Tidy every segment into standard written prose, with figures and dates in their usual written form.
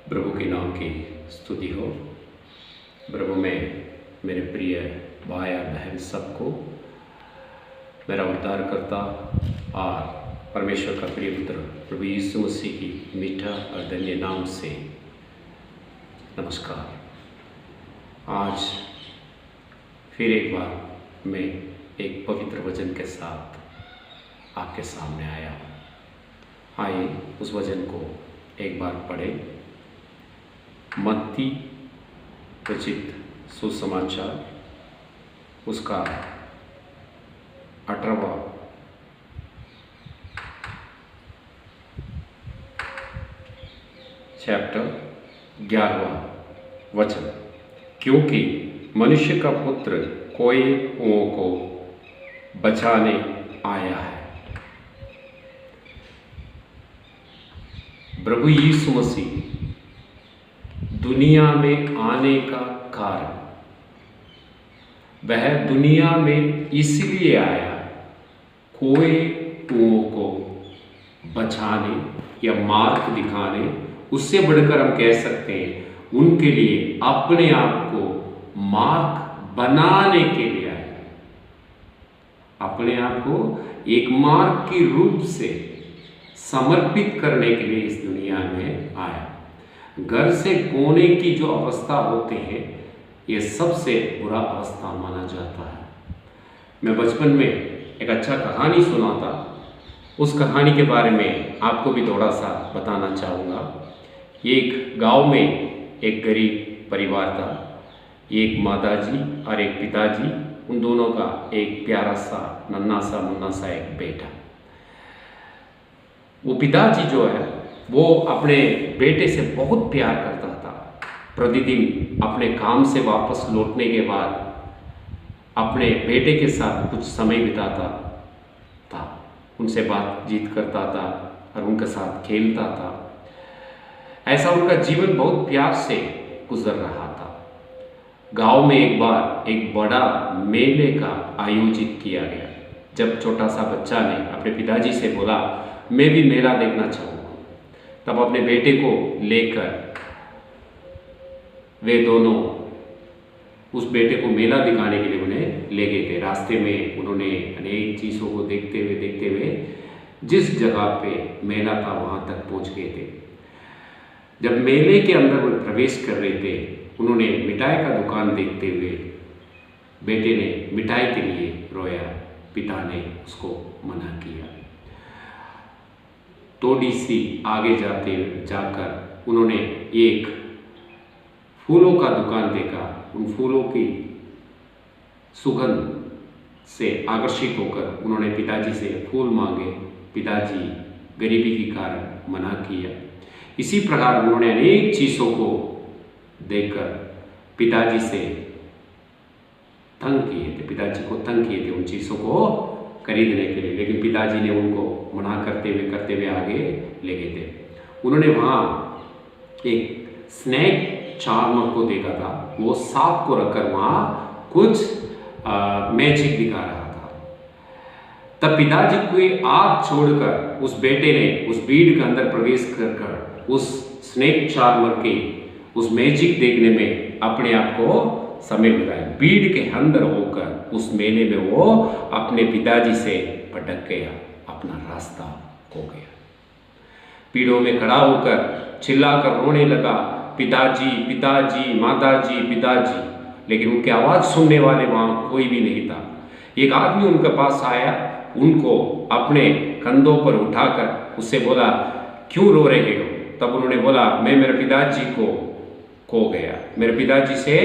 प्रभु के नाम की स्तुति हो। प्रभु में मेरे प्रिय भाई और बहन सबको मेरा उद्धारकर्ता और परमेश्वर का प्रिय पुत्र प्रभु यीशु मसीह की मीठा और धन्य नाम से नमस्कार। आज फिर एक बार मैं एक पवित्र वचन के साथ आपके सामने आया हूँ। आइए उस वचन को एक बार पढ़ें। मत्ती रचित सुसमाचार उसका 18वां चैप्टर 11वां वचन। क्योंकि मनुष्य का पुत्र कोयों को बचाने आया है। प्रभु यीशु मसीह दुनिया में आने का कारण, वह दुनिया में इसलिए आया कोयों को बचाने या मार्ग दिखाने, उससे बढ़कर हम कह सकते हैं उनके लिए अपने आप को मार्ग बनाने के लिए आया। अपने आप को एक मार्ग के रूप से समर्पित करने के लिए इस दुनिया में आया। घर से कोने की जो अवस्था होते हैं ये सबसे बुरा अवस्था माना जाता है। मैं बचपन में एक अच्छा कहानी सुना था, उस कहानी के बारे में आपको भी थोड़ा सा बताना चाहूँगा। एक गांव में एक गरीब परिवार था। एक माताजी और एक पिताजी, उन दोनों का एक प्यारा सा नन्हा सा मुन्ना सा एक बेटा। वो पिताजी जो है वो अपने बेटे से बहुत प्यार करता था। प्रतिदिन अपने काम से वापस लौटने के बाद अपने बेटे के साथ कुछ समय बिताता था, उनसे बातचीत करता था और उनके साथ खेलता था। ऐसा उनका जीवन बहुत प्यार से गुजर रहा था। गांव में एक बार एक बड़ा मेले का आयोजित किया गया। जब छोटा सा बच्चा ने अपने पिताजी से बोला, मैं भी मेला देखना चाहूँगा, तब अपने बेटे को लेकर वे दोनों उस बेटे को मेला दिखाने के लिए उन्हें ले गए थे। रास्ते में उन्होंने अनेक चीज़ों को देखते हुए जिस जगह पे मेला था वहाँ तक पहुँच गए थे। जब मेले के अंदर वो प्रवेश कर रहे थे, उन्होंने मिठाई का दुकान देखते हुए बेटे ने मिठाई के लिए रोया। पिता ने उसको मना किया। थोड़ी सी आगे जाकर उन्होंने एक फूलों का दुकान देखा। उन फूलों की सुगंध से आकर्षित होकर उन्होंने पिताजी से फूल मांगे। पिताजी गरीबी के कारण मना किया। इसी प्रकार उन्होंने अनेक चीज़ों को देखकर पिताजी से तंग किए थे उन चीज़ों को खरीदने के लिए, लेकिन पिताजी ने उनको मना करते हुए आगे ले गए थे। उन्होंने वहाँ एक स्नेक चार्मर को देखा था। वो सांप को रखकर वहाँ कुछ मैजिक दिखा रहा था। तब पिताजी को आग छोड़कर उस बेटे ने उस भीड़ के अंदर प्रवेश कर उस स्नेक चार्मर के उस मैजिक देखने में अपने आप को समय बिताया। भीड़ के अंदर होकर उस मेले में वो अपने पिताजी से भटक गया, अपना रास्ता खो गया। भीड़ों में खड़ा होकर चिल्लाकर रोने लगा, पिताजी पिताजी, माताजी पिताजी। लेकिन उनकी आवाज़ सुनने वाले वहाँ कोई भी नहीं था। एक आदमी उनके पास आया, उनको अपने कंधों पर उठाकर उससे बोला, क्यों रो रहे हो? तब उन्होंने बोला, मैं मेरे पिताजी को खो गया। मेरे पिताजी से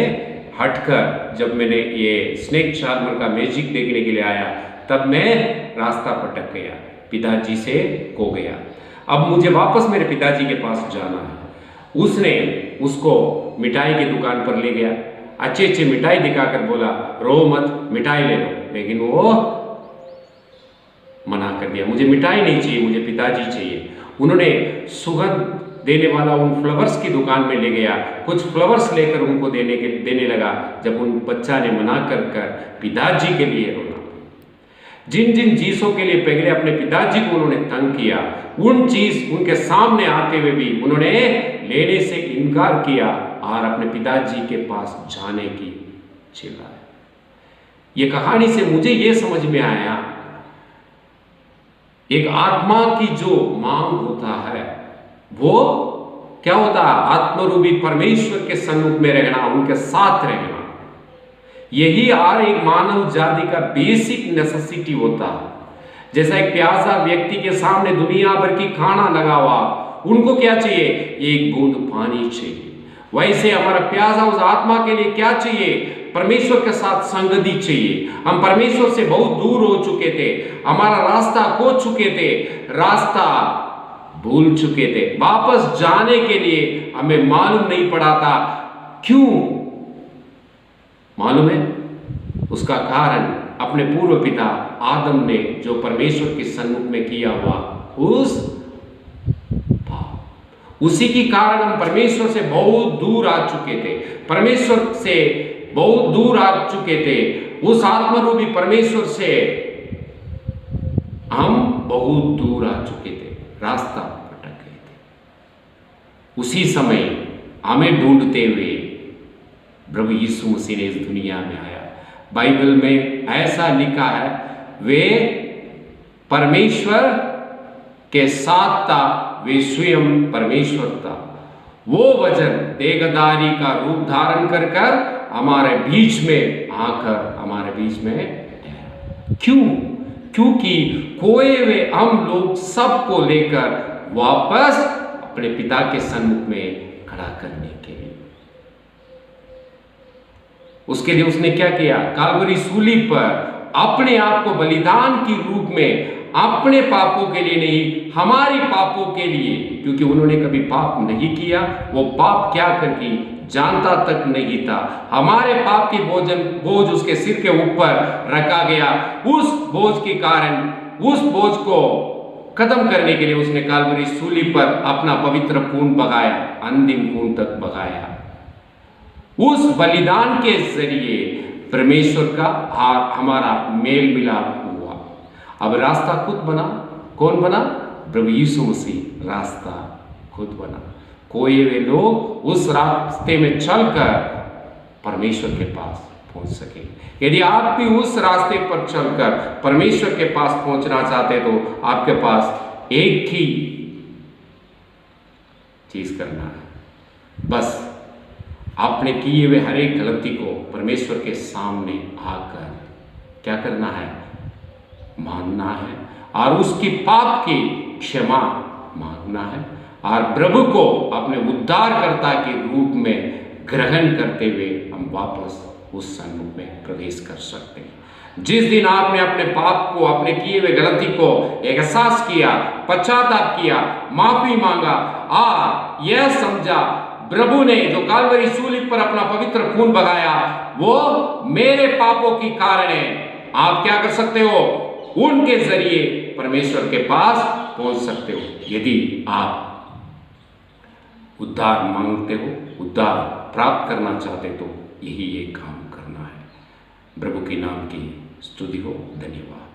हटकर जब मैंने ये स्नेक चार्मर का मैजिक देखने के लिए आया, तब मैं रास्ता भटक गया, पिताजी से खो गया। अब मुझे वापस मेरे पिताजी के पास जाना है। उसने उसको मिठाई की दुकान पर ले गया, अच्छे मिठाई दिखाकर बोला, रो मत, मिठाई ले लो। लेकिन वो मना कर दिया, मुझे मिठाई नहीं चाहिए, मुझे पिताजी चाहिए। उन्होंने सुगंध देने वाला उन फ्लावर्स की दुकान में ले गया, कुछ फ्लावर्स लेकर उनको देने लगा। जब उन बच्चा ने मना कर पिताजी के लिए रोना। जिन जिन चीजों के लिए पहले अपने पिताजी को उन्होंने तंग किया, उन चीज उनके सामने आते हुए भी उन्होंने लेने से इनकार किया और अपने पिताजी के पास जाने की चिल्लाया। ये कहानी से मुझे ये समझ में आया, एक आत्मा की जो मांग होता है वो क्या होता है? आत्मरूपी परमेश्वर के सन्मुख में रहना, उनके साथ रहना। यही हर एक मानव जाति का बेसिक नेसेसिटी होता है। जैसा एक प्यासा व्यक्ति के सामने दुनिया भर की खाना लगा हुआ, उनको क्या चाहिए? एक बूंद पानी चाहिए। वैसे हमारा प्यासा उस आत्मा के लिए क्या चाहिए? परमेश्वर के साथ संगति चाहिए। हम परमेश्वर से बहुत दूर हो चुके थे, हमारा रास्ता खो चुके थे, रास्ता भूल चुके थे। वापस जाने के लिए हमें मालूम नहीं पड़ा था। क्यों मालूम है? उसका कारण अपने पूर्व पिता आदम ने जो परमेश्वर के सन्मुख में किया हुआ उस पाप, उसी के कारण हम परमेश्वर से बहुत दूर आ चुके थे, परमेश्वर से बहुत दूर आ चुके थे। उस आत्मरूपी परमेश्वर से हम बहुत दूर आ चुके थे, रास्ता भटक गए थे। उसी समय हमें ढूंढते हुए प्रभु यीशु मसीह ने इस दुनिया में आया। बाइबल में ऐसा लिखा है, वे परमेश्वर के साथ था, वे स्वयं परमेश्वर था। वो वचन देहधारी का रूप धारण कर हमारे बीच में आकर हमारे बीच में ठहरा। क्यों? क्योंकि खोए हुए हम लोग सबको लेकर वापस अपने पिता के सन्मुख में खड़ा करने के लिए। उसके लिए उसने क्या किया? काल्वरी सूली पर अपने आप को बलिदान के रूप में, अपने पापों के लिए नहीं, हमारे पापों के लिए, क्योंकि उन्होंने कभी पाप नहीं किया, वो पाप क्या करके जानता तक नहीं था। हमारे पाप की बोझ उसके सिर के ऊपर रखा गया। उस बोझ के कारण, उस बोझ को खत्म करने के लिए उसने काल्वरी सूली पर अपना पवित्र खून बहाया, अंतिम खून तक बहाया। उस बलिदान के जरिए परमेश्वर का हमारा मेल मिलाप हुआ। अब रास्ता खुद बना। कौन बना? प्रभु यीशु मसीह रास्ता खुद बना। कोई वे लोग उस रास्ते में चलकर परमेश्वर के पास पहुंच सके। यदि आप भी उस रास्ते पर चलकर परमेश्वर के पास पहुंचना चाहते तो आपके पास एक ही चीज करना है, बस आपने किए हुए हर एक गलती को परमेश्वर के सामने आकर क्या करना है? मानना है और उसकी पाप की क्षमा मांगना है और प्रभु को अपने उद्धारकर्ता के रूप में ग्रहण करते हुए हम वापस उस सन्मुख में प्रवेश कर सकते हैं। जिस दिन आपने अपने पाप को, अपने किए हुए गलती को एहसास किया, पश्चाताप किया, माफी मांगा और यह समझा प्रभु ने जो काल्वरी सूली पर अपना पवित्र खून बहाया वो मेरे पापों की कारण है, आप क्या कर सकते हो? उनके जरिए परमेश्वर के पास पहुंच सकते हो। यदि आप उद्धार मांगते हो, उद्धार प्राप्त करना चाहते तो यही एक काम करना है। प्रभु के नाम की स्तुति हो। धन्यवाद।